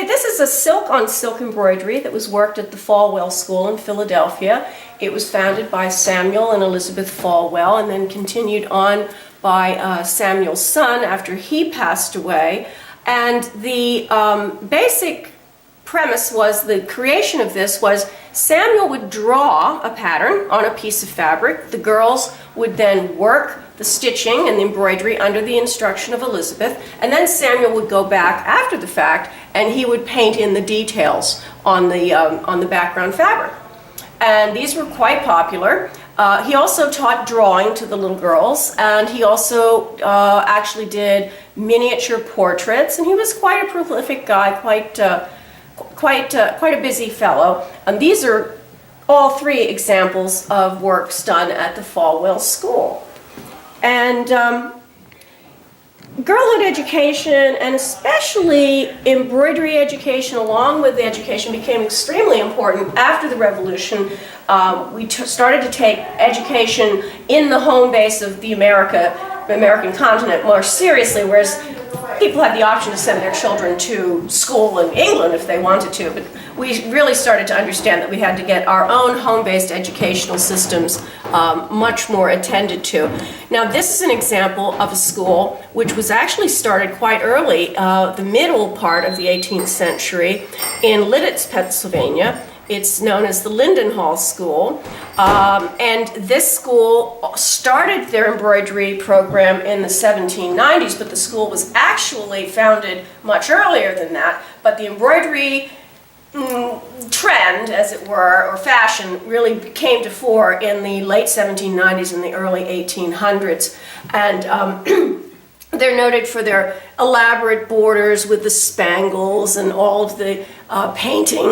this is a silk-on-silk embroidery that was worked at the Falwell School in Philadelphia. It was founded by Samuel and Elizabeth Falwell and then continued on by Samuel's son after he passed away. And the basic premise was, the creation of this was, Samuel would draw a pattern on a piece of fabric. The girls would then work the stitching and the embroidery under the instruction of Elizabeth, and then Samuel would go back after the fact and he would paint in the details on the background fabric. And these were quite popular. He also taught drawing to the little girls, and he also actually did miniature portraits, and he was quite a prolific guy, quite a busy fellow. And these are all three examples of works done at the Falwell School. And girlhood education, and especially embroidery education along with the education, became extremely important after the Revolution. We started to take education in the home base of the American continent more seriously, whereas people had the option to send their children to school in England if they wanted to, but we really started to understand that we had to get our own home-based educational systems much more attended to. Now, this is an example of a school which was actually started quite early, the middle part of the 18th century, in Lidditz, Pennsylvania. It's known as the Lindenhall School, and this school started their embroidery program in the 1790s, but the school was actually founded much earlier than that. But the embroidery trend, as it were, or fashion, really came to fore in the late 1790s and the early 1800s. And they're noted for their elaborate borders with the spangles and all of the painting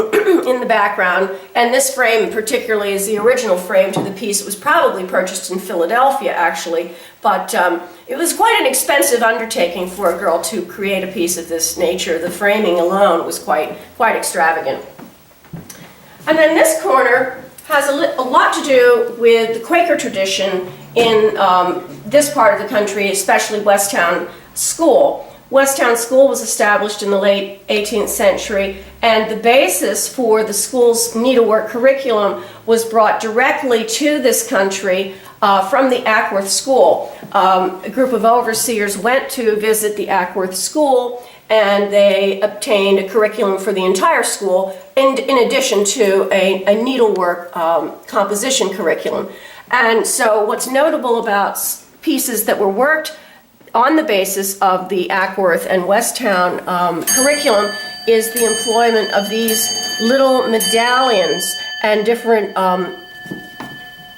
in the background. And this frame particularly is the original frame to the piece. It was probably purchased in Philadelphia, actually, but it was quite an expensive undertaking for a girl to create a piece of this nature. The framing alone was quite extravagant. And then this corner has a lot to do with the Quaker tradition in this part of the country, especially Westtown School. Westtown School was established in the late 18th century, and the basis for the school's needlework curriculum was brought directly to this country from the Ackworth School. A group of overseers went to visit the Ackworth School, and they obtained a curriculum for the entire school, in addition to a needlework composition curriculum. And so what's notable about pieces that were worked on the basis of the Ackworth and Westtown curriculum is the employment of these little medallions and different,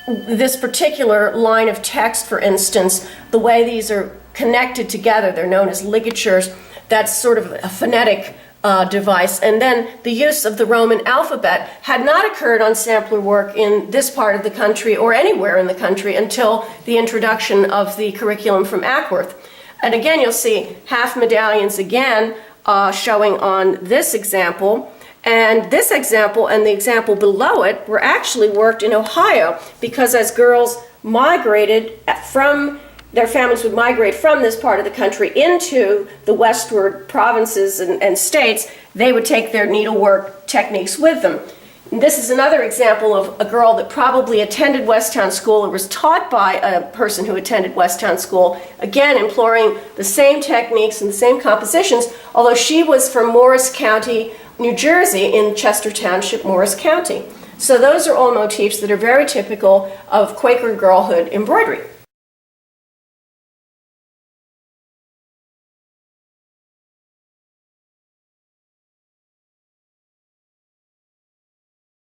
this particular line of text, for instance, the way these are connected together, they're known as ligatures. That's sort of a phonetic device. And then the use of the Roman alphabet had not occurred on sampler work in this part of the country or anywhere in the country until the introduction of the curriculum from Ackworth. And again, you'll see half medallions again showing on this example. And this example and the example below it were actually worked in Ohio, because as girls migrated from their families would migrate from this part of the country into the westward provinces and states, they would take their needlework techniques with them. And this is another example of a girl that probably attended Westtown School or was taught by a person who attended Westtown School, again employing the same techniques and the same compositions, although she was from Morris County, New Jersey, in Chester Township, Morris County. So those are all motifs that are very typical of Quaker girlhood embroidery.